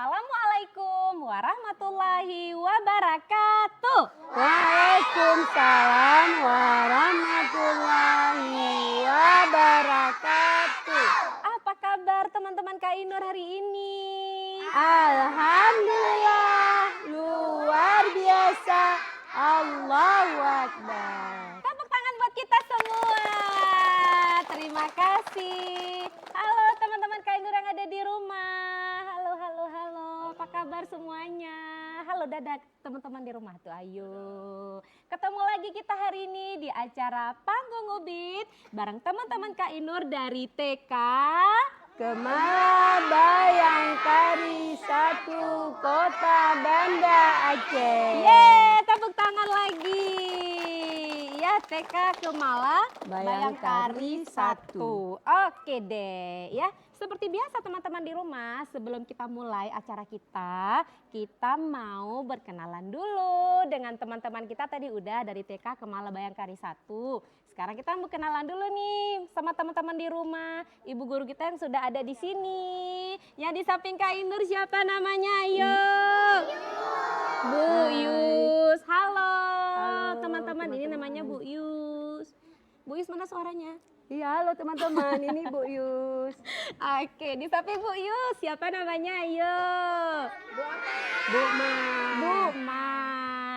Assalamualaikum warahmatullahi wabarakatuh. Waalaikumsalam warahmatullahi wabarakatuh. Apa kabar teman-teman Kak Inur hari ini? Alhamdulillah, luar biasa. Allahu Akbar. Tepuk tangan buat kita semua. Terima kasih. Halo teman-teman Kak Inur yang ada di rumah. Halo, halo, halo. Apa kabar semuanya? Halo dadah teman-teman di rumah tuh, ayo. Ketemu lagi kita hari ini di acara Panggung Ubit bareng teman-teman Kak Inur dari TK Kemala Bayangkari 1 Kota Banda Aceh. Yeay, tepuk tangan lagi. Ya, TK Kemala Bayangkari 1. Oke deh, ya. Seperti biasa teman-teman di rumah, sebelum kita mulai acara kita mau berkenalan dulu dengan teman-teman kita tadi udah dari TK Kemala Bayangkari 1. Sekarang kita mau kenalan dulu nih sama teman-teman di rumah, ibu guru kita yang sudah ada di sini. Yang di samping Kak Inur siapa namanya? Ayo. Bu Yus. Halo. Teman-teman, ini namanya Bu Yus. Bu Yus mana suaranya? Iya, halo teman-teman, ini Bu Yus. Oke, di samping Bu Yus siapa namanya? Ayo. Bu Ma. Bu Ma.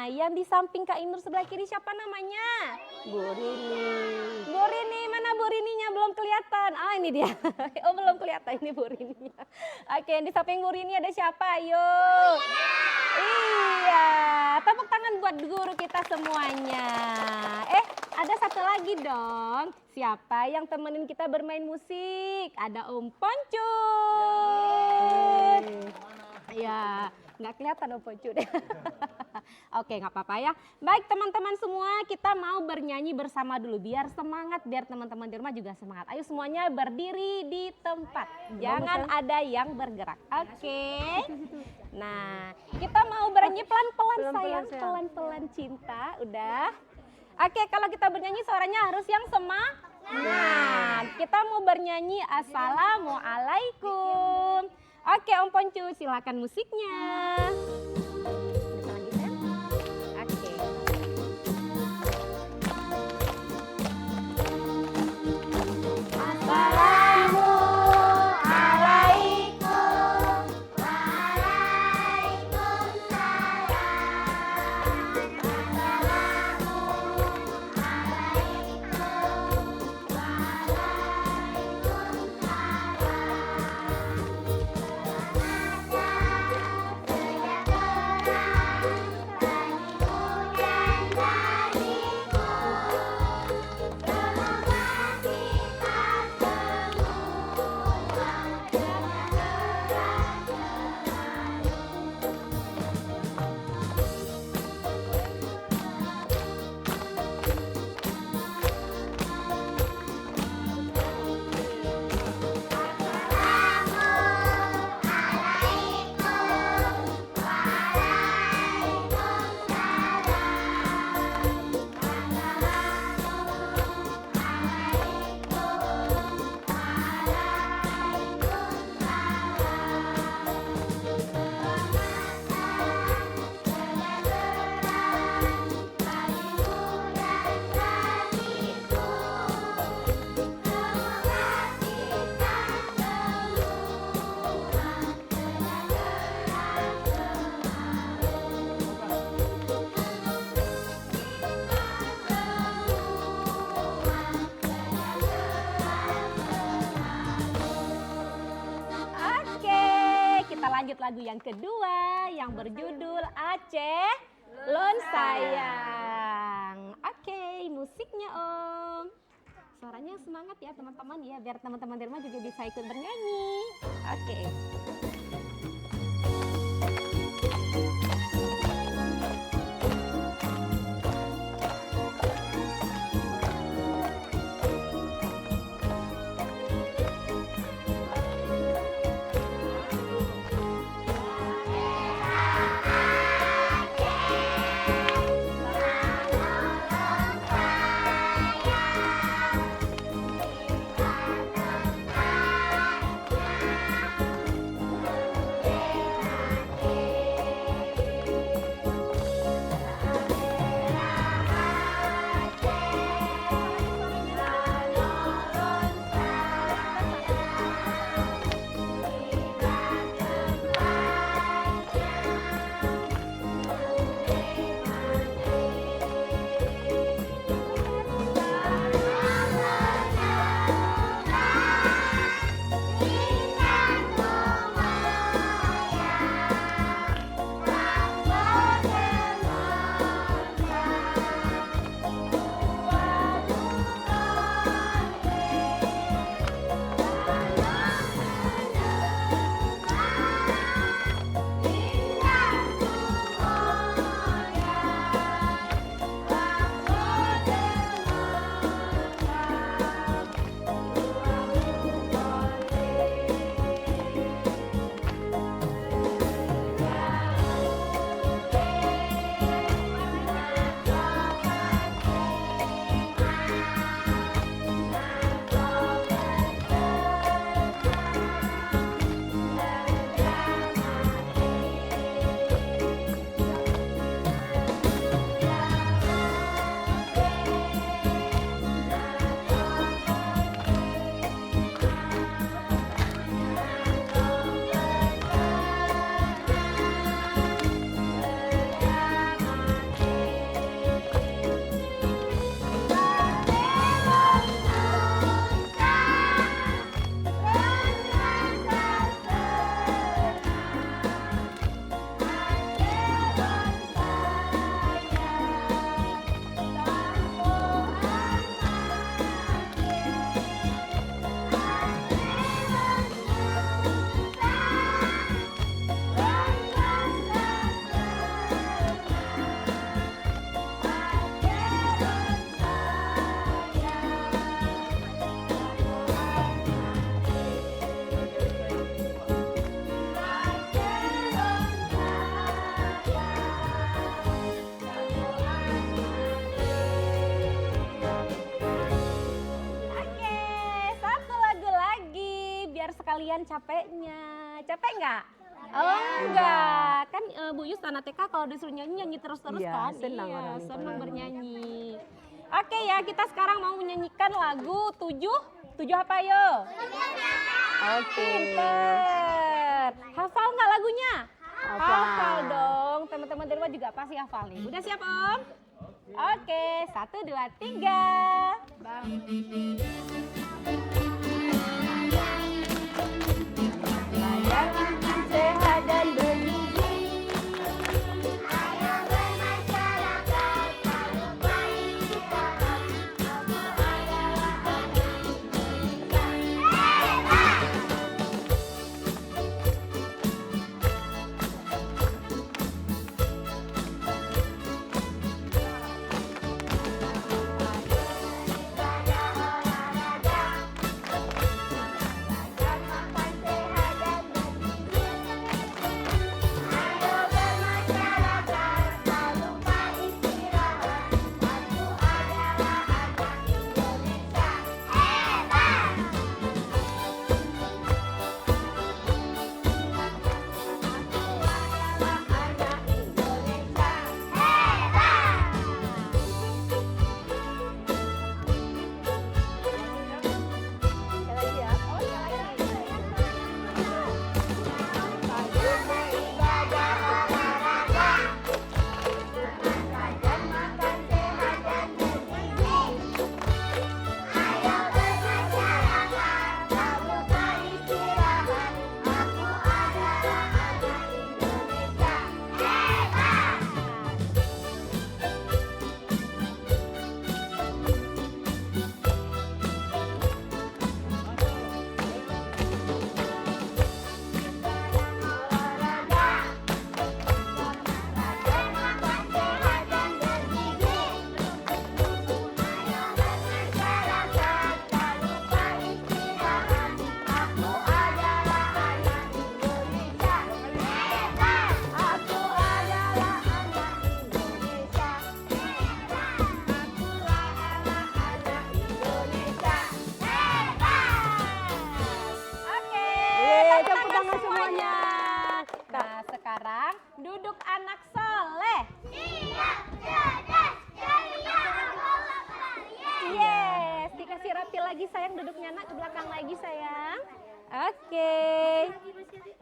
Yang di samping Kak Inur sebelah kiri siapa namanya? Bu Rini. Bu Rini, mana Bu Rininya? Belum kelihatan. Ah, ini dia. Oh, belum kelihatan ini Bu Rininya. Oke, yang di samping Bu Rini ada siapa? Ayo. Iya, tepuk tangan buat guru kita semuanya. Ada satu lagi dong. Siapa yang temenin kita bermain musik? Ada Om Poncut. Ya, nggak kelihatan Om Poncut. Oke, nggak apa-apa ya. Baik teman-teman semua, kita mau bernyanyi bersama dulu biar semangat, biar teman-teman di rumah juga semangat. Ayo semuanya berdiri di tempat, jangan ada yang bergerak. Oke. Nah, kita mau bernyanyi pelan-pelan sayang, pelan-pelan cinta, udah. Oke, kalau kita bernyanyi suaranya harus yang semangat. Nah, kita mau bernyanyi Assalamualaikum. Oke, Om Poncu, silakan musiknya. Lanjut lagu yang kedua yang berjudul Aceh Lon Sayang. Oke, musiknya Om. Suaranya semangat ya teman-teman ya, biar teman-teman di rumah juga bisa ikut bernyanyi. Oke. capeknya. Capek nggak? Oh enggak, kan Bu Yus anak TK kalau disuruh nyanyi terus-terus Iya, kan? senang Iya, orang senang kalau bernyanyi. Oke ya, kita sekarang mau menyanyikan lagu 7 apa yo? Oke. Pinter. Hafal nggak lagunya? Hafal. Hafal dong, teman-teman di rumah juga pasti hafal nih. Udah siap Om? Oke, 1, 2, 3. Badan sehat dan bergizi. Ayo bermasyarakat, tak lupa istirahat. Kamu adalah anak Indonesia. Hebat! Ibadah olahraga, belajar makan sehat dan bergizi. Ayo bermasyarakat, tak lupa istirahat. Aku adalah anak Indonesia. Hebat! Anak Indonesia. Sekali lagi ya. Beribadah olahraga, belajar makan sehat dan bergizi. Ayo bermasyarakat, tak lupa istirahat. Aku adalah anak Indonesia. Hebat! Olahraga, belajar makan sehat dan bergizi. Ayo bermasyarakat, tak lupa istirahat. Aku adalah anak Indonesia. Hebat! Aku adalah anak Indonesia. Hebat! Aku adalah anak Indonesia. Hebat! Oke, Yeay, tepuk tangan semuanya. Nah, sekarang duduk anak soleh. Siap, cerdas, ceria, Yes, dikasih rapi lagi sayang, duduknya anak ke belakang lagi sayang. Oke.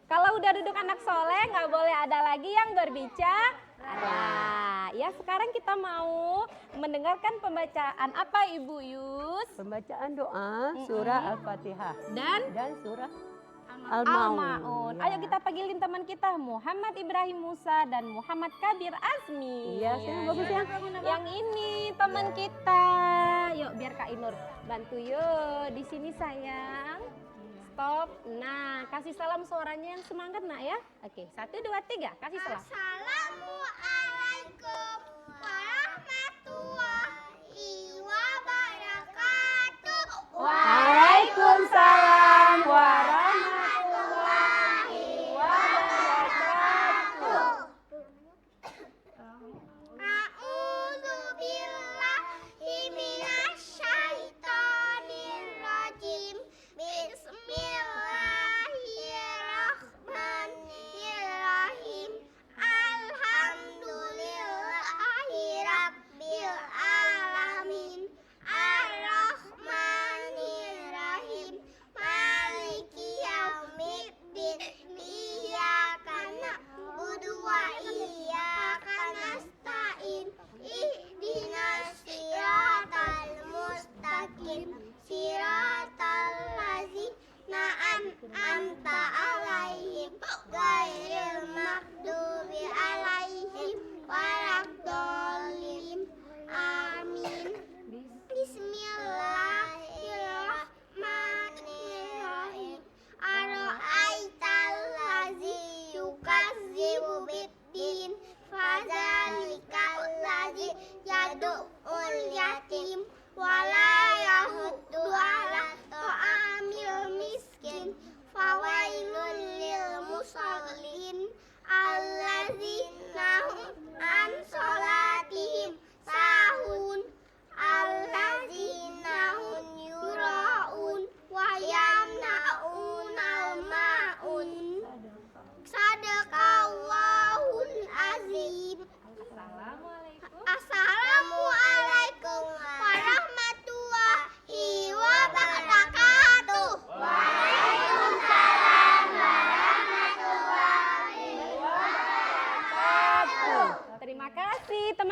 Kalau udah duduk anak soleh, nggak boleh ada lagi yang berbicara. Ya, sekarang kita mau mendengarkan pembacaan apa Ibu Yus? Pembacaan doa surah Al-Fatihah Dan dan surah Al-Maun. Al-Maun. Ayo kita panggilin teman kita, Muhammad Ibrahim Musa dan Muhammad Kabir Azmi. Iya, sayang, bagus ya. Yang ini teman kita. Yuk biar Kak Inur bantu yuk. Di sini sayang. Stop. Nah, kasih salam suaranya yang semangat nak ya. Oke, 1, 2, 3. Kasih salam. Assalamualaikum warahmatullahi wabarakatuh. Waalaikumsalam warahmatullahi wabarakatuh. A'udzubillahi minasyaitonirrajim. Bismillahirrahmanirrahim. Alhamdulillahirabbil alamin. Ar-Rahmanir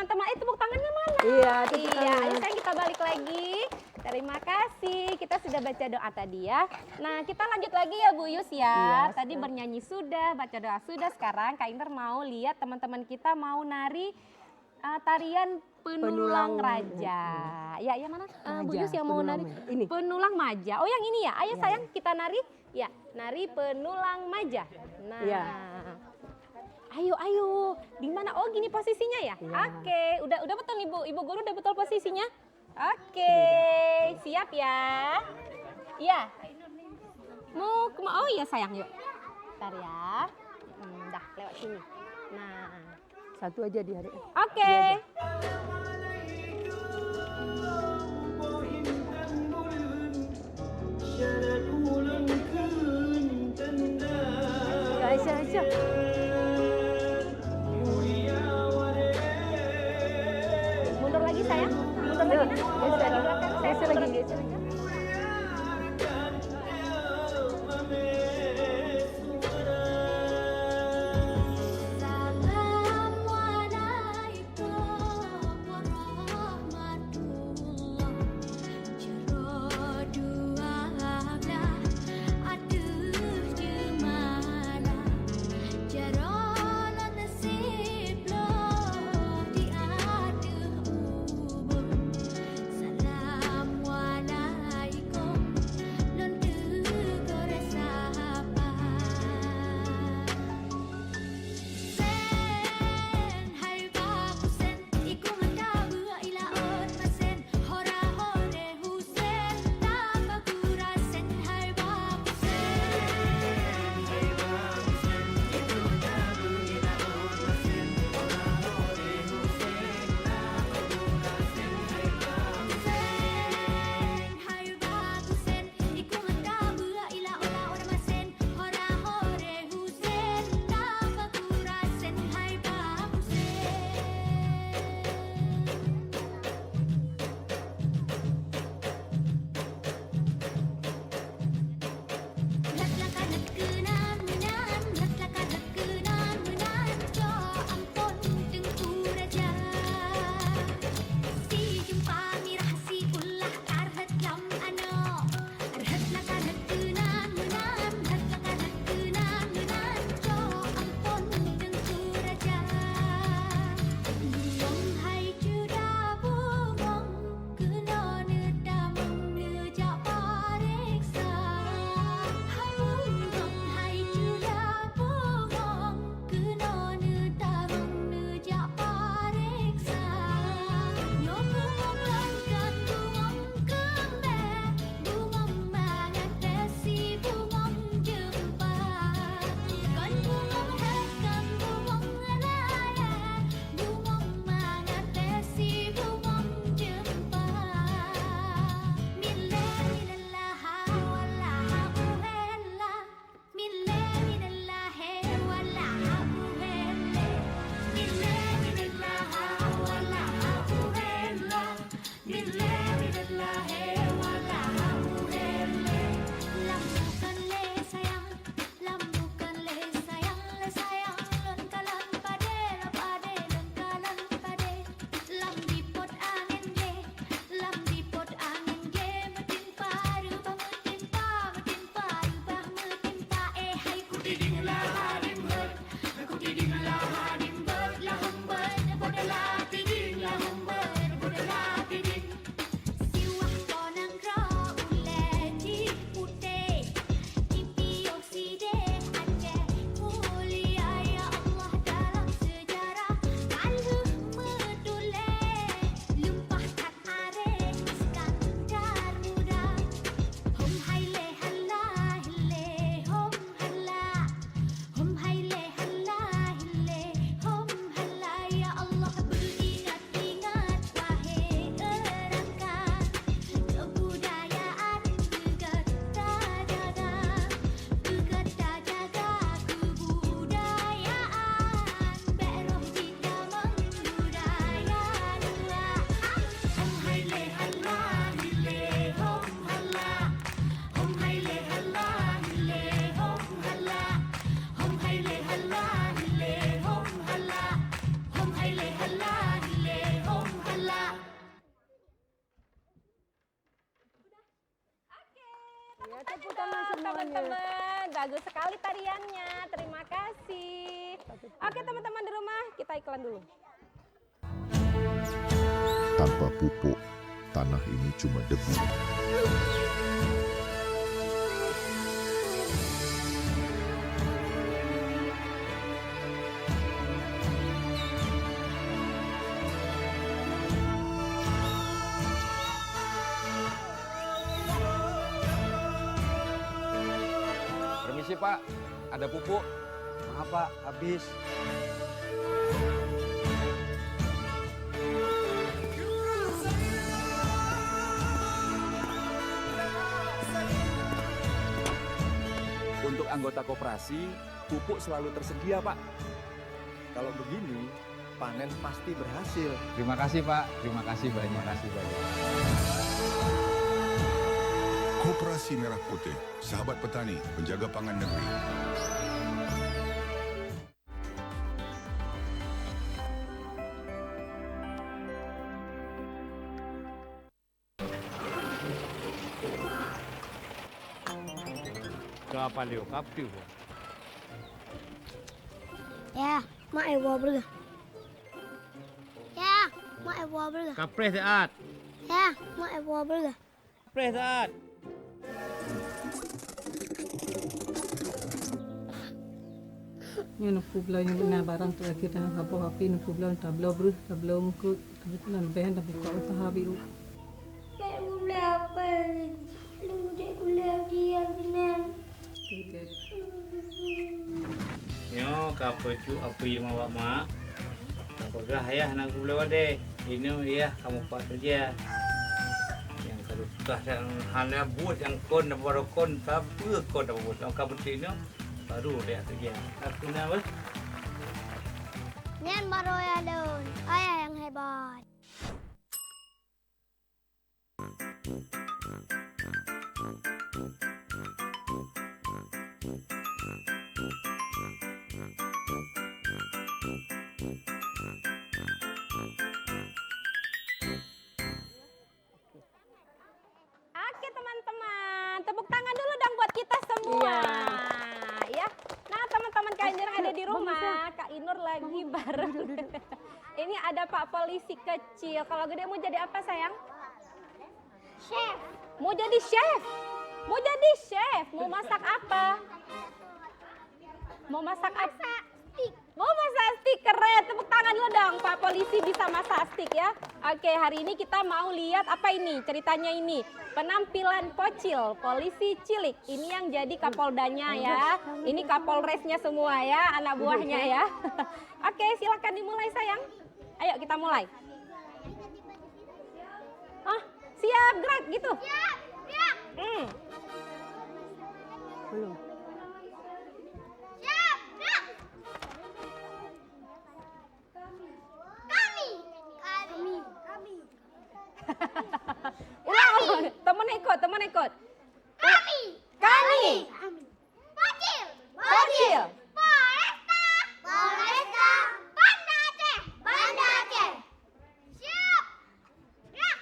teman-teman. Tepuk tangannya mana? Iya, tepuk Iya, tangan. ayo sayang kita balik lagi. Terima kasih. Kita sudah baca doa tadi ya. Nah, kita lanjut lagi ya Bu Yus ya. Iya, Tadi bernyanyi sudah, baca doa sudah. Sekarang Kak Inter mau lihat teman-teman kita mau nari tarian penulang Penulang raja. Ya, yang mana? Bu Raja, Yus yang mau penulang nari? raja. Ini. Penulang maja. Oh, yang ini ya. Ayo Iya, sayang kita nari. Ya, nari penulang maja. Nah. Iya. Ayo. Di mana? Oh, gini posisinya ya? Iya. Oke, udah betul Ibu Guru udah betul posisinya? Oke, siap ya. Iya. Oh iya sayang yuk. Bentar ya. Dah lewat sini. Nah. Satu aja di hari. Oke. Aisyah. Mundur lagi sayang. Mundur lagi nah. Geser di belakang. Saya Geser lagi, mundur geser. Assalamualaikum warahmatullah. Jero dua belah, aduh jemana. Jero lo nasib lo diaduh ubun. Salam Ya, tepuk tangan semuanya. Teman-teman, bagus sekali tariannya. Terima kasih. Oke teman-teman di rumah, kita iklan dulu. Tanpa pupuk, tanah ini cuma debu. Permisi Pak, ada pupuk. Maaf Pak, habis. Untuk anggota koperasi, pupuk selalu tersedia Pak. Kalau begini, panen pasti berhasil. Terima kasih Pak, terima kasih banyak. Koperasi Merah Putih, sahabat petani, penjaga pangan negeri. Kapal dia, kapal. Ya, mak ewa berga. Ya, mak ewa berga. Kapres saat. Ya, mak ewa berga. Kapres saat. Ni nak pula yang benar barang tu kita nak apa api nak pula tablo bro tablo muka tapi tu nak behen tapi kau tak habis. Kayak gula apa? Lu udah gula dia benar. Yo, kapal tu apa yang awak mak? Apakah ayah nak gula wade? Ini ya kamu pak saja. Yang kalau sudah yang hanya buat yang kon dan baru kon tapi kon dan buat yang kapal ini baru dia saja. Aku nama. Nian baru ya don. Ayah yang hebat. Oke teman-teman, tepuk tangan dulu dong buat kita semua. Ya. Nah teman-teman Kak Inur yang ada di rumah, Kak Inur lagi bareng. Ini ada Pak Polisi kecil. Kalau gede mau jadi apa sayang? Chef. Mau jadi chef. Mau jadi chef. Mau masak apa? Mau masak apa? Mau masak stik, keren. Tepuk tangan dulu dong, Pak Polisi bisa masak stik ya. Oke, hari ini kita mau lihat apa ini, ceritanya ini. Penampilan Pocil, polisi cilik. Ini yang jadi kapoldanya ya. Ini kapolresnya semua ya, anak buahnya ya. Oke, silakan dimulai sayang. Ayo kita mulai. Ah, siap gerak gitu. Siap, siap. Belum. Siap, siap. Kami. Ulang, temen ikut. Kami. Kami. Bocil. Bocil. Polresta. Banda Aceh. Banda Aceh. Siap. Gerak.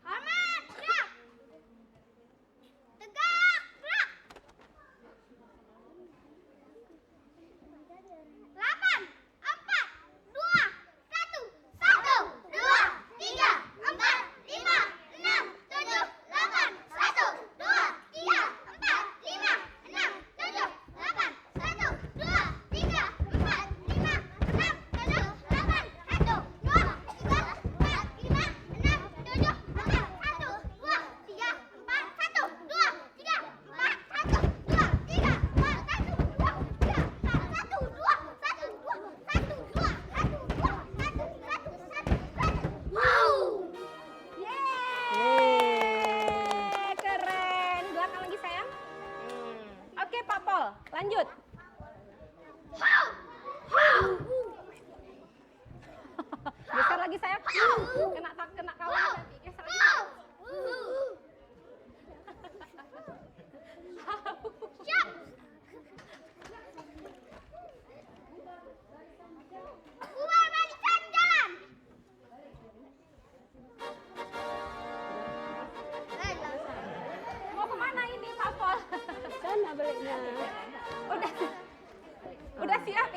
Hormat. Gerak. Tegak. Gerak. 8, 4, 2, 1, 1, 2, 3, 4, 5, 6, 7,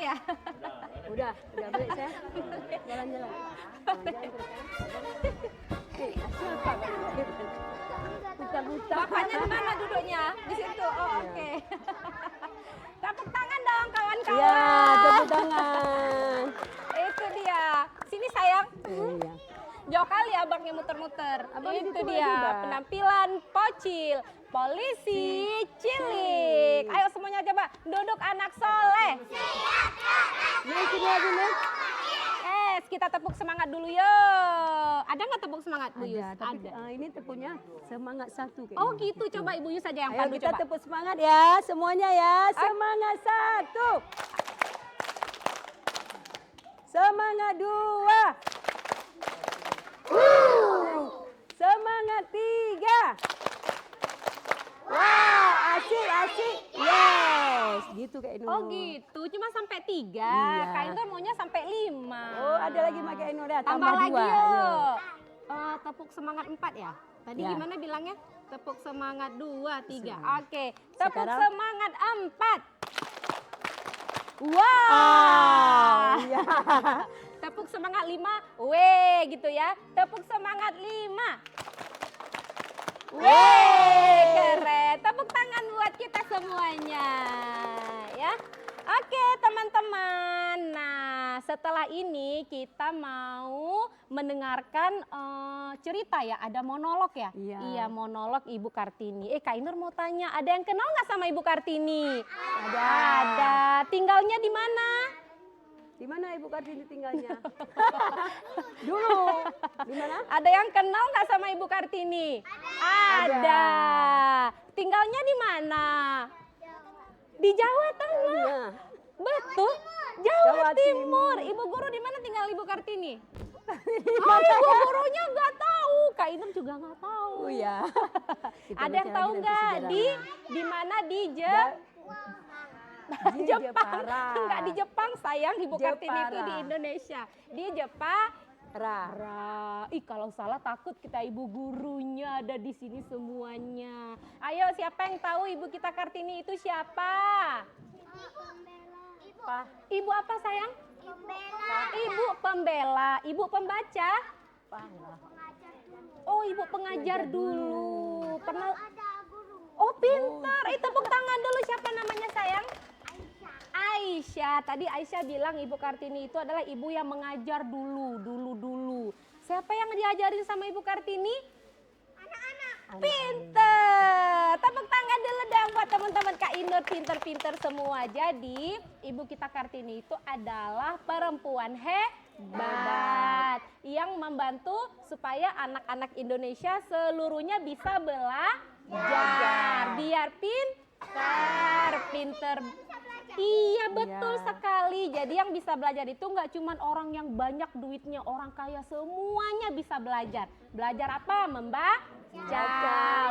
ya? Udah balik saya. Jalan-jalan. Jalan-jalan terus kan. Buta-buta. Bapaknya di mana duduknya? Di situ. Oh, oke. Tepuk tangan dong kawan-kawan. Iya, tepuk tangan. Itu dia. Sini sayang. Iya. Jauh kali abangnya muter-muter. Abangnya Itu gitu dia juga. penampilan Pocil, polisi cilik. Ayo semuanya coba duduk anak soleh. Nih sini lagi nih. Kita tepuk semangat dulu yuk. Ada nggak tepuk semangat Bu Yus? Ada, tapi ini tepuknya semangat satu kayaknya. Oh gitu, coba Ibu Yus aja yang Ayo pandu kita coba. tepuk semangat ya, semuanya ya. Semangat satu. Semangat dua. Semangat tiga. Wow, asik. Yes, gitu kayak Inu. Oh gitu, cuma sampai 3. Iya. Kak Indra maunya sampai 5. Oh, ada lagi pakai Inu dah, Tambah lagi dua. Ayo. yuk. Tepuk semangat 4 ya? Tadi Ya. gimana bilangnya? Tepuk semangat 2, 3. Semangat. Oke, tepuk Sekarang? semangat 4. Wow. Iya. Tepuk semangat 5, gitu ya. Tepuk semangat 5. Keren. Tepuk tangan buat kita semuanya. Ya. Oke, teman-teman. Nah, setelah ini kita mau mendengarkan cerita ya. Ada monolog ya? Iya. Iya, monolog Ibu Kartini. Kak Inur mau tanya, ada yang kenal nggak sama Ibu Kartini? Ada. Tinggalnya di mana? Di mana Ibu Kartini tinggalnya? Dulu. Di mana? Ada yang kenal nggak sama Ibu Kartini? Ada. Tinggalnya di mana? Di Jawa Tengah. Iya. Betul. Jawa Jawa Timur. Timur. Ibu guru di mana tinggal Ibu Kartini? Ibu gurunya nggak tahu. Kak Inur juga nggak tahu. Oh ya. Kita Ada yang baca tahu lagi nanti nggak sejarahnya. di mana di Di Jepang? Jepara. Enggak di Jepang sayang, Ibu Kartini itu Jepara. di Indonesia. Di Jepang. Ra. Ih kalau salah takut kita ibu gurunya ada di sini semuanya. Ayo siapa yang tahu ibu kita Kartini itu siapa? Ibu apa sayang? Ibu pembela, ibu pembaca. Oh ibu pengajar dulu. Pernah? Oh pintar. Tepuk tangan dulu siapa namanya sayang? Aisyah. Tadi Aisyah bilang Ibu Kartini itu adalah ibu yang mengajar dulu. Siapa yang diajarin sama Ibu Kartini? Anak-anak. Pinter. Tepuk tangan dulu dong buat teman-teman Kak Inur pinter-pinter semua. Jadi Ibu kita Kartini itu adalah perempuan hebat yang membantu supaya anak-anak Indonesia seluruhnya bisa belajar. Biar pinter. Iya betul sekali. Jadi yang bisa belajar itu nggak cuma orang yang banyak duitnya, orang kaya semuanya bisa belajar. Belajar apa? Membaca,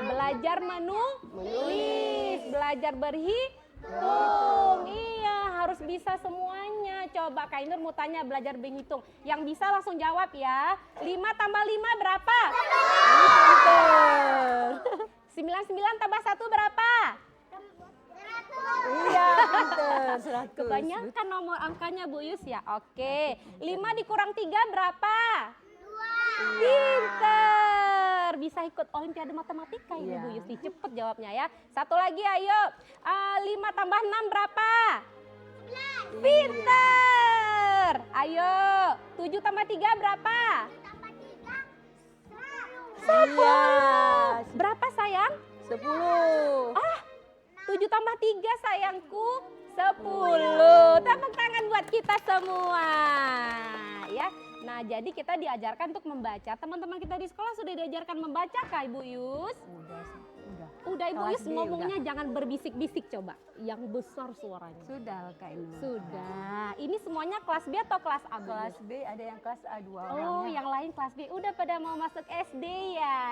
belajar menulis, belajar berhitung. Iya harus bisa semuanya. Coba Kak Inur mau tanya belajar berhitung. Yang bisa langsung jawab ya. 5 tambah 5 berapa? 99 tambah 1 berapa? Iya, pinter. 100. Kebanyakan nomor angkanya Bu Yus ya. Oke. 5 dikurang 3 berapa? 2. Pinter. Bisa ikut olimpiade matematika ini Iya. Bu Yus. Cepet jawabnya ya. Satu lagi ayo. 5 tambah 6 berapa? 11. Pinter. Ayo. 7 tambah 3 berapa? 10. Iya. Berapa sayang? 10. 7 tambah 3 sayangku 10. Tepuk tangan buat kita semua ya. Nah jadi kita diajarkan untuk membaca. Teman-teman kita di sekolah sudah diajarkan membaca kah Ibu Yus? Udah Ibu Kelas Yus B ngomongnya jangan berbisik-bisik coba. Yang besar suaranya. Sudah Kak Inu. Sudah. Ini semuanya kelas B atau kelas A? Bu Kelas Yus? B ada yang kelas A2 Oh, orangnya. yang lain kelas B. Udah pada mau masuk SD ya?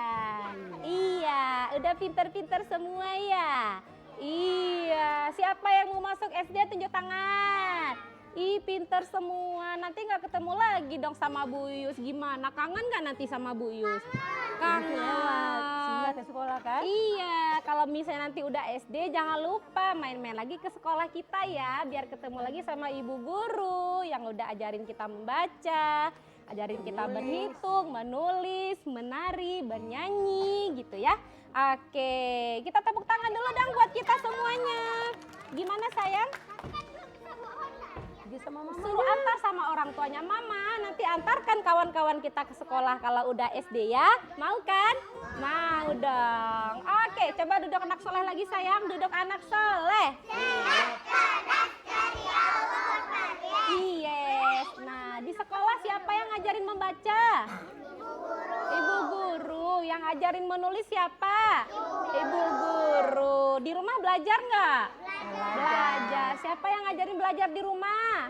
Iya, udah pinter-pinter semua ya? Iya, siapa yang mau masuk SD tunjuk tangan? Ih, pinter semua. Nanti nggak ketemu lagi dong sama Bu Yus. Gimana? Kangen nggak nanti sama Bu Yus? Singgah Kangen. ke sekolah kan? Iya, kalau misalnya nanti udah SD jangan lupa main-main lagi ke sekolah kita ya, biar ketemu lagi sama ibu guru yang udah ajarin kita membaca, ajarin kita berhitung, menulis, menari, bernyanyi gitu ya. Oke, kita tepuk tangan dulu dong buat kita semuanya. Gimana sayang? Pergi sama mama. Suruh antar sama orang tuanya mama. Nanti antarkan kawan-kawan kita ke sekolah kalau udah SD ya. Mau kan? Mau dong. Oke, coba duduk anak soleh lagi sayang. Duduk anak soleh. Yes. Nah, di sekolah siapa yang ngajarin membaca? Ibu guru. Yang ngajarin menulis siapa? Ibu guru. Di rumah belajar nggak? Belajar. Siapa yang ngajarin belajar di rumah?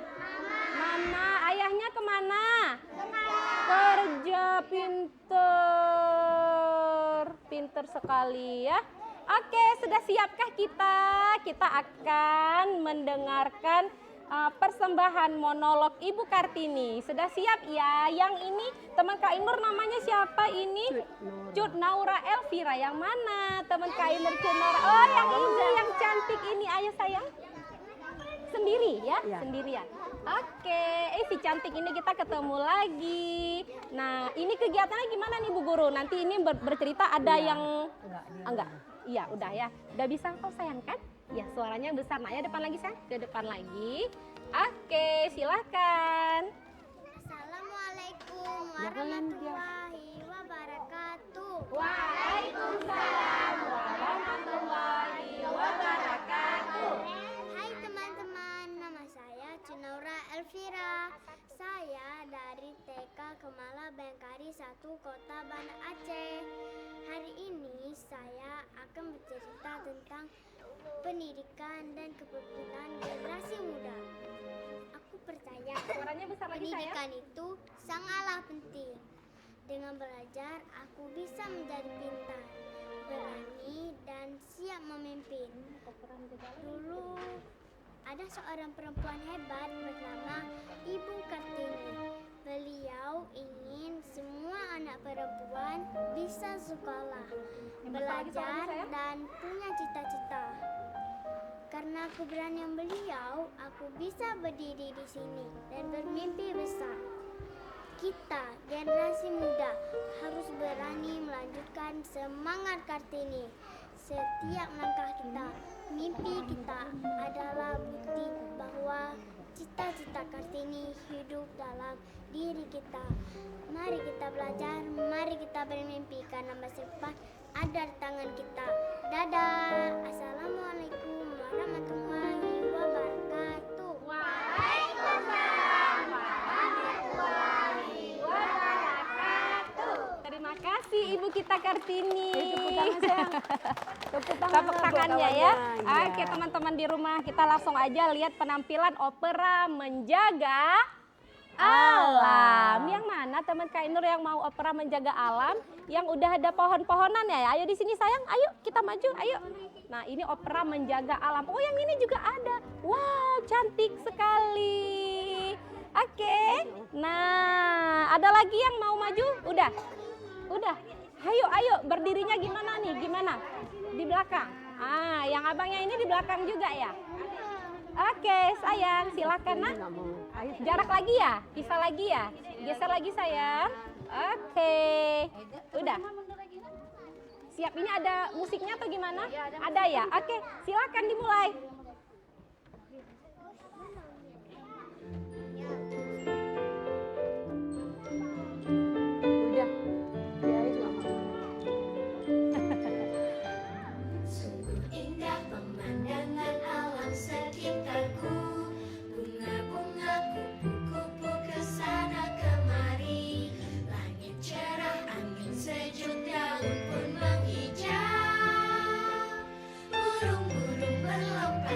Mama. Ayahnya kemana? Kerja. Pinter. Pinter sekali ya. Oke, sudah siapkah kita? Kita akan mendengarkan persembahan monolog Ibu Kartini. Sudah siap ya? Yang ini teman Kak Inur namanya siapa ini? Cut Naura Elvira. Yang mana teman Kak Inur Cut Naura? Oh, yang ini yang cantik ini. Ayo sayang. Sendiri ya? Ya. Sendirian. Oke, si cantik ini kita ketemu lagi. Nah, ini kegiatannya gimana nih Bu Guru? Nanti ini bercerita ada yang enggak. Iya, udah ya. Udah bisa kau sayang kan? Ya, suaranya besar. Nah, ya depan lagi sayang. Ke depan lagi. Oke, silakan. Assalamualaikum warahmatullahi wabarakatuh. Waalaikumsalam warahmatullahi wabarakatuh. Hai teman-teman, nama saya Cunaura Elvira. Saya dari TK Kemala Bengkari 1 Kota Banda Aceh. Hari ini saya akan bercerita tentang pendidikan dan kepemimpinan generasi muda. Aku percaya Suaranya besar lagi sayang. pendidikan itu sangatlah penting. Dengan belajar, aku bisa menjadi pintar, berani, dan siap memimpin. Dulu ada seorang perempuan hebat bernama Ibu Kartini. Beliau ingin semua anak perempuan bisa sekolah, belajar, dan punya cita-cita. Karena keberanian beliau, aku bisa berdiri di sini dan bermimpi besar. Kita, generasi muda, harus berani melanjutkan semangat Kartini. Setiap langkah kita, mimpi kita adalah bukti bahwa cita-cita Kartini hidup dalam diri kita. Mari kita belajar, mari kita bermimpi karena masa depan ada di tangan kita. Dadah. Assalamualaikum warahmatullahi wabarakatuh. Waalaikumsalam warahmatullahi wabarakatuh. Terima kasih Ibu kita Kartini. Tepuk tangan sayang. Tepuk tangan Tepuk tangannya ya. Iya. Oke teman-teman di rumah, kita langsung aja lihat penampilan opera Menjaga Alam. Yang mana teman Kak Inur yang mau opera Menjaga Alam? Yang udah ada pohon-pohonan ya? Ayo di sini sayang, ayo kita maju, ayo. Nah ini opera Menjaga Alam. Oh yang ini juga ada. Wow cantik sekali. Oke. Nah ada lagi yang mau maju? Udah. Udah. Ayo berdirinya gimana nih? Gimana? Di belakang. Ah yang abangnya ini di belakang juga ya? Oke sayang silakan nak. Jarak lagi ya? Bisa lagi ya? Geser lagi sayang. Oke. Udah. Siap, ini ada musiknya atau gimana? Ada ya? Oke, silakan dimulai. Udah. Ya, selamat. Indah pemandangan alam sekitarku, bunga-bunga kupu-kupu kesana kemari, langit cerah, angin sejuk, daun pun menghijau, burung-burung berlomba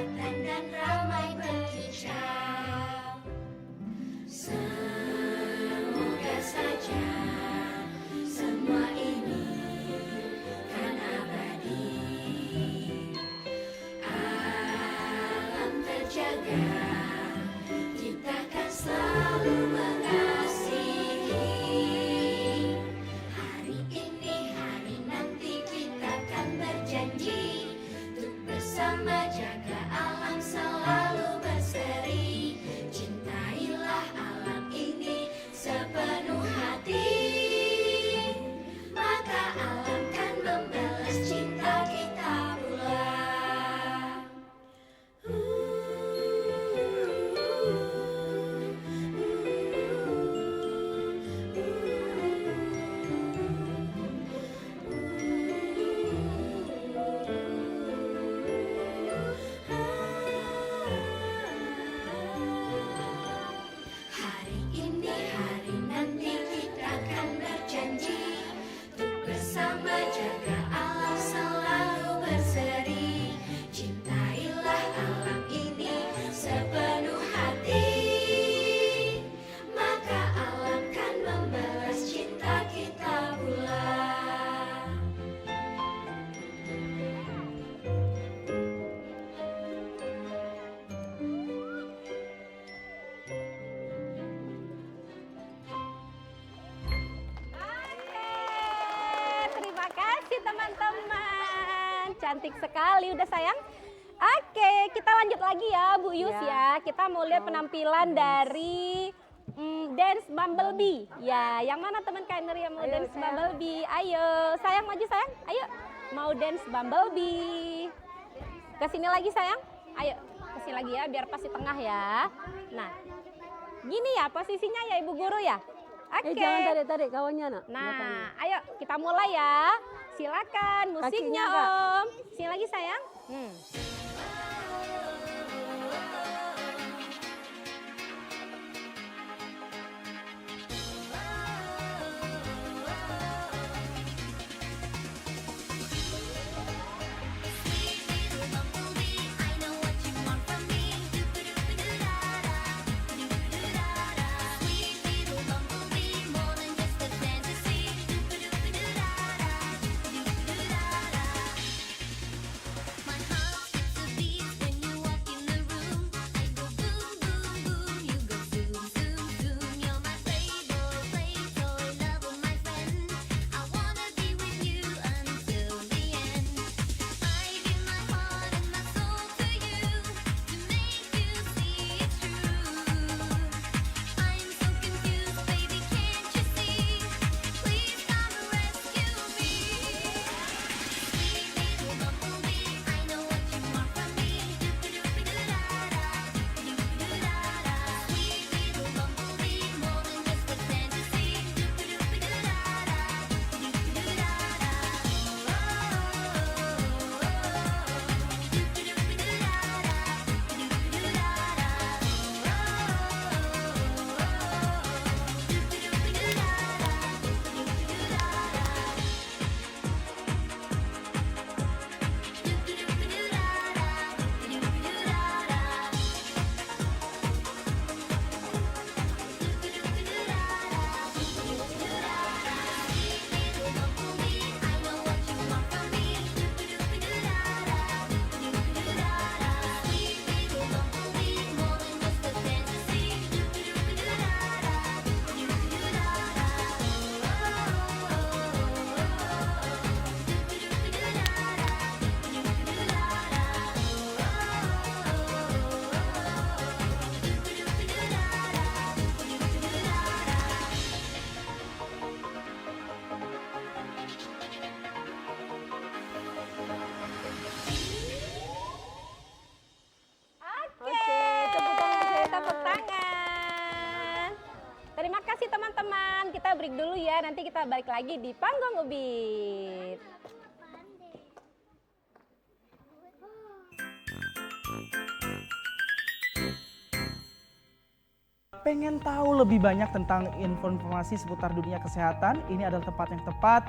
hati, maka alam kan membalas cinta kita pula. Terima kasih teman-teman. Cantik sekali udah sayang. Oke, kita lanjut lagi ya Bu Yus ya. Kita mau lihat penampilan dari Dance Bumblebee. Ya, yang mana teman Kainer yang mau dance Bumblebee? Ayo, sayang maju sayang. Ayo, mau dance Bumblebee. Kesini lagi sayang. Ayo, kesini lagi ya biar pas di tengah ya. Nah, gini ya posisinya ya Ibu Guru ya. Oke. Jangan tarik-tarik kawannya nak. Nah, ayo kita mulai ya. Silakan musiknya Kakinya, Kak. Om. Sini lagi sayang. Terima kasih teman-teman. Kita break dulu ya. Nanti kita balik lagi di Panggung Ubit. Pengen tahu lebih banyak tentang informasi seputar dunia kesehatan, ini adalah tempat yang tepat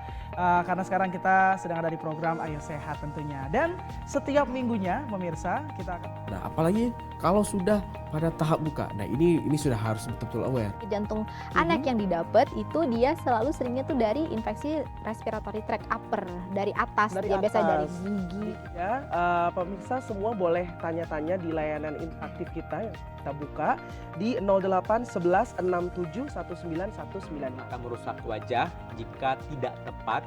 karena sekarang kita sedang ada di program Ayo Sehat tentunya. Dan setiap minggunya pemirsa kita akan... Nah, apalagi kalau sudah pada tahap buka. Nah, ini sudah harus betul-betul aware. Jantung anak yang didapat itu dia selalu seringnya tuh dari infeksi respiratory tract upper, dari atas, dia biasa dari gigi. Ya, pemirsa semua boleh tanya-tanya di layanan interaktif kita yang kita buka di 08 11 67 1919. Akan merusak wajah jika tidak tepat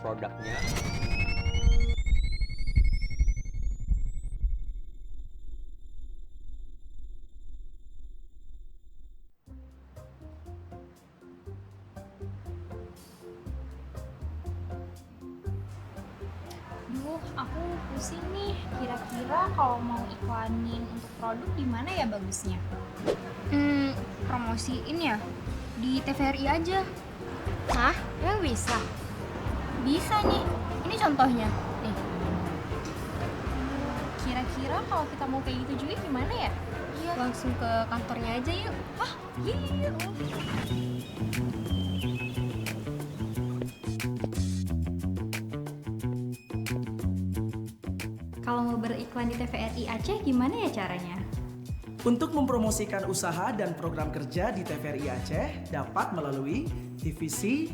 produknya. Aku pusing nih, kira-kira kalau mau iklanin untuk produk di mana ya bagusnya? Promosiin ya di TVRI aja. Hah? Emang bisa? Bisa nih, ini contohnya nih. Kira-kira kalau kita mau kayak gitu juga gimana ya? Iya. Langsung ke kantornya aja yuk. Hah? Iya. Kalau mau beriklan di TVRI Aceh gimana ya caranya? Untuk mempromosikan usaha dan program kerja di TVRI Aceh dapat melalui TVC,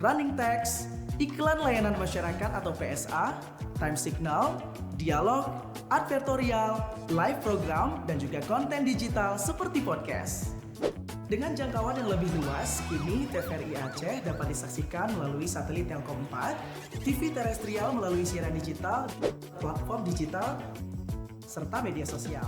running text, iklan layanan masyarakat atau PSA, time signal, dialog, advertorial, live program, dan juga konten digital seperti podcast. Dengan jangkauan yang lebih luas, kini TVRI Aceh dapat disaksikan melalui satelit Telkom 4, TV terestrial melalui siaran digital, platform digital, serta media sosial.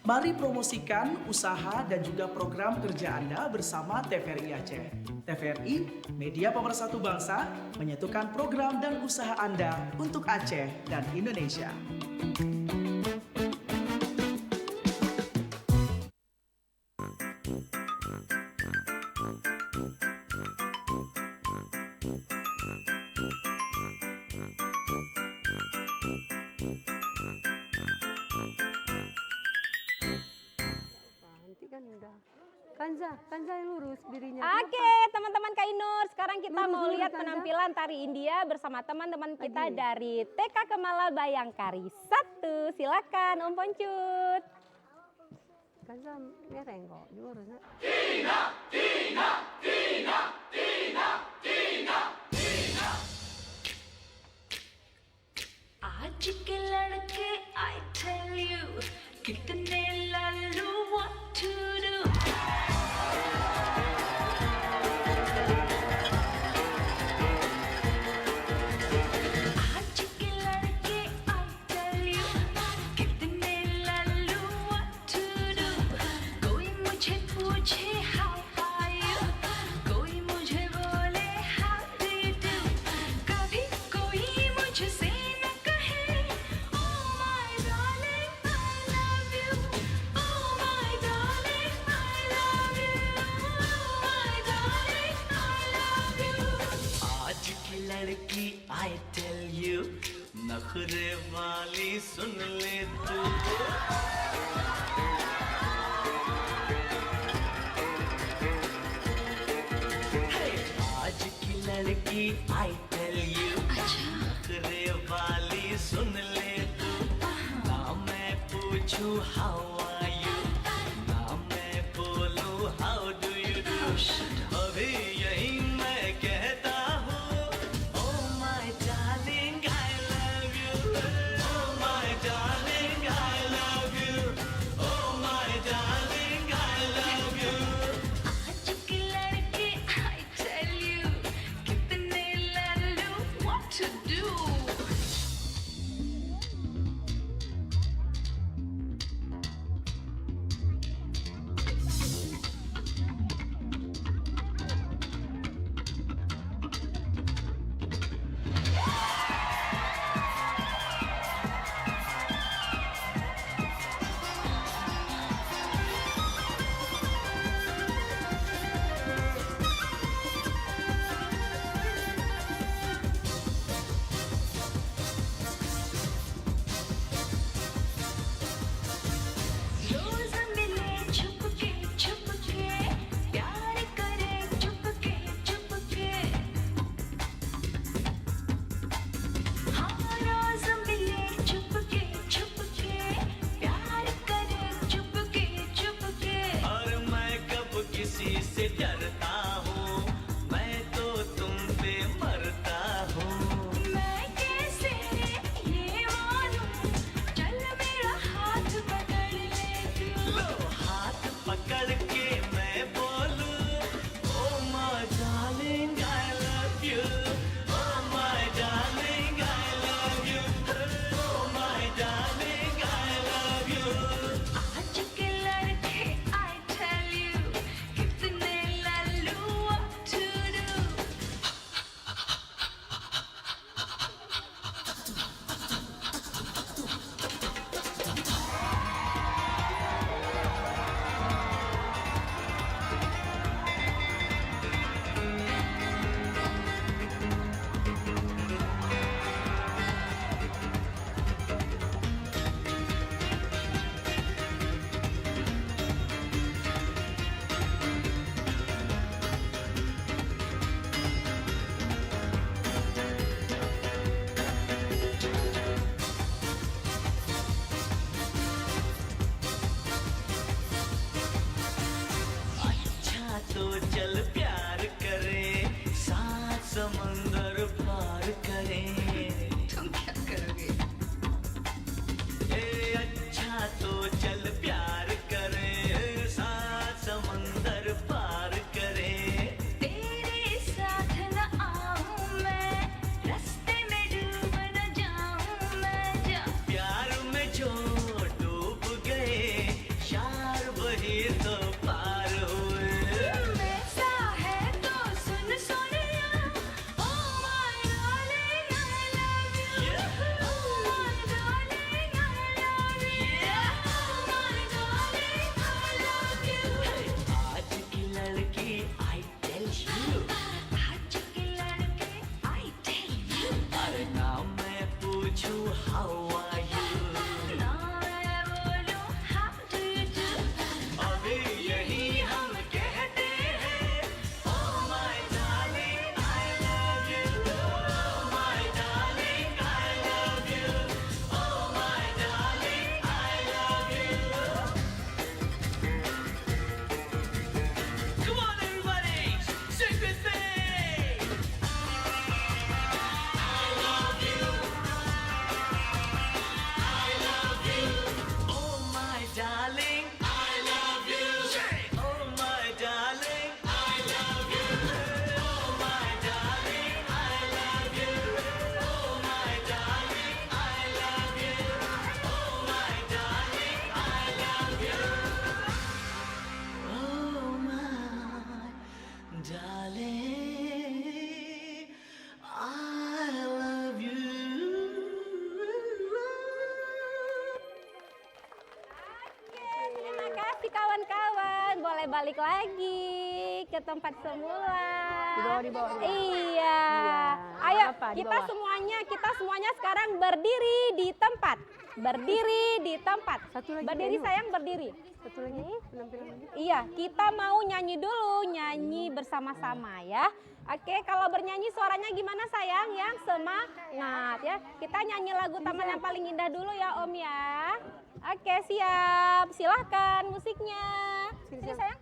Mari promosikan usaha dan juga program kerja Anda bersama TVRI Aceh. TVRI, media pemersatu bangsa, menyatukan program dan usaha Anda untuk Aceh dan Indonesia. Nanti kan udah. Kanza yang lurus dirinya. Oke, teman-teman Kak Inur, sekarang kita mau lihat Kanza. penampilan tari India bersama teman-teman kita Lagi. dari TK Kemala Bayangkari 1. Silakan Om Poncut. Kanza mereng kok, lurus. आज के लड़के I tell you कितने Lalu what to do आज के लड़के I tell you कितने Lalu what to do कोई मुझे पूछे how are you कोई मुझे बोले how do you do कभी कोई मुझसे न कहे oh my darling I love you oh my darling I love you oh my darling I love you आज की लड़की I tell you नखरे वाली सुन ले तू आज की लड़की I tell you नखरे वाली सुन ले तू ना मैं पूछूं how are you ना मैं बोलूं how do you do अभी यही मैं कहता हूँ oh my darling I love you oh my darling I love you oh my darling I love you आज की लड़की I tell you कितने Lalu what to do kawan-kawan, boleh balik lagi ke tempat semula. Di bawah. Iya. Iya. Ayo, Apa, di kita semuanya sekarang berdiri di tempat. Berdiri di tempat. Berdiri sayang, berdiri. Satu lagi, penampilan lagi. Iya, kita mau nyanyi dulu, nyanyi bersama-sama ya. Oke, kalau bernyanyi suaranya gimana sayang? Yang semangat ya. Kita nyanyi lagu Taman yang Paling Indah dulu ya Om ya. Oke, siap. Silahkan musiknya. Sini sayang.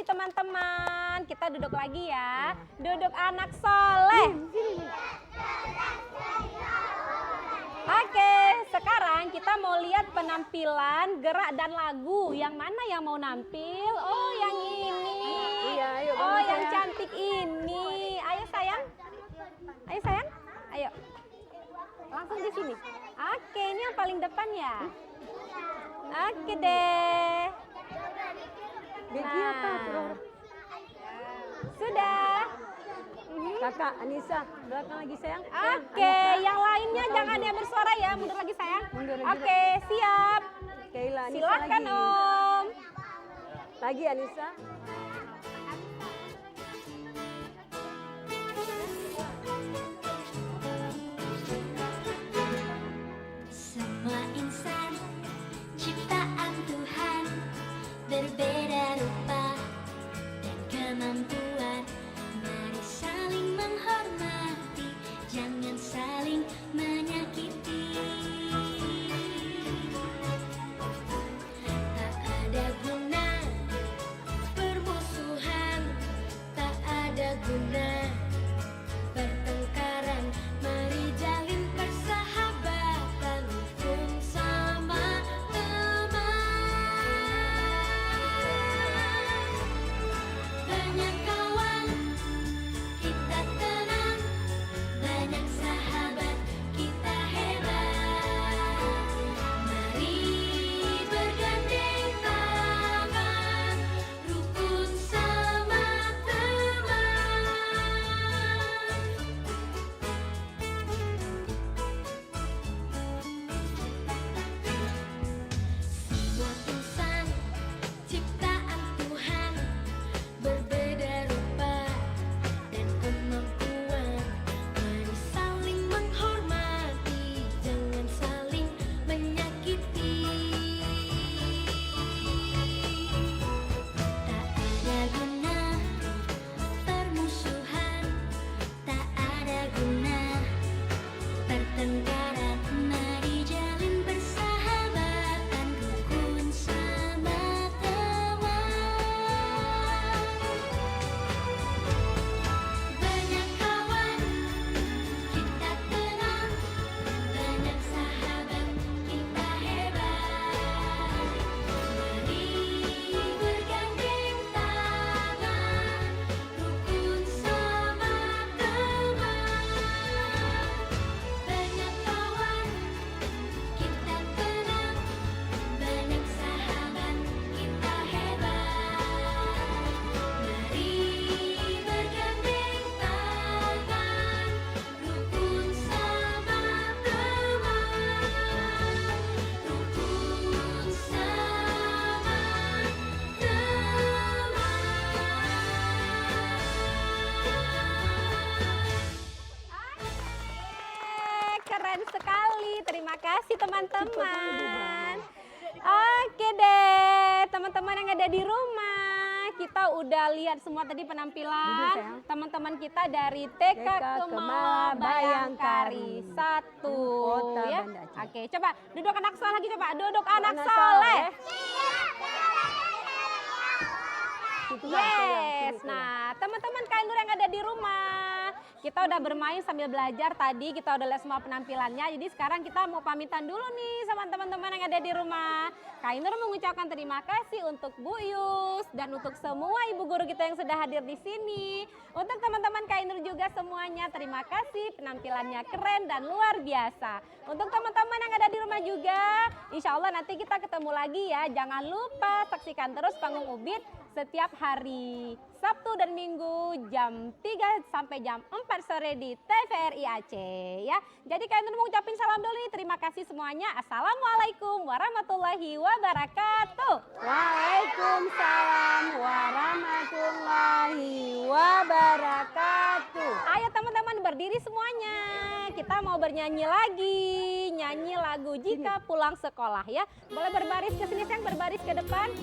teman-teman. Kita duduk lagi ya. Duduk anak soleh. Oke, sekarang kita mau lihat penampilan gerak dan lagu. Yang mana yang mau nampil? Oh, yang ini. Iya, ayo. Oh, yang cantik ini. Ayo sayang. Ayo sayang. Ayo. Langsung di sini. Oke, ini yang paling depan ya. Oke deh. Begi apa? Sudah. Kakak Anissa, belakang lagi sayang. Oke, yang lainnya jangan yang bersuara ya. Mundur lagi sayang. Oke, siap. Keila, Anissa Silakan lagi. Om. Lagi Anissa. Semua insan ciptaan Tuhan berbeda rupa dan kemampuan. Mari saling menghormati, jangan saling menyakiti. Tak ada guna bermusuhan. teman-teman. Oke deh, teman-teman yang ada di rumah, kita udah lihat semua tadi penampilan teman-teman kita dari TK Kemala Bayangkari 1 ya. Oke, coba duduk anak soleh lagi, coba duduk anak soleh. Yes, nah teman-teman Kak Nur yang ada di rumah, kita udah bermain sambil belajar tadi, kita udah lihat semua penampilannya. Jadi sekarang kita mau pamitan dulu nih sama teman-teman yang ada di rumah. Kak Nur mengucapkan terima kasih untuk Bu Yus dan untuk semua ibu guru kita yang sudah hadir di sini. Untuk teman-teman Kak Nur juga semuanya terima kasih, penampilannya keren dan luar biasa. Untuk teman-teman yang ada di rumah juga, insya Allah nanti kita ketemu lagi ya. Jangan lupa saksikan terus Panggung Ubit setiap hari Sabtu dan Minggu jam 3 sampai jam 4 sore di TVRI Aceh ya. Jadi Kak Nur mau ucapin salam dulu nih. Terima kasih semuanya. Assalamualaikum warahmatullahi wabarakatuh. Waalaikumsalam warahmatullahi wabarakatuh. Ayo teman-teman berdiri semuanya. Kita mau bernyanyi lagi. Nyanyi lagu Jika Pulang Sekolah ya. Boleh berbaris ke sini, sayang, berbaris ke depan.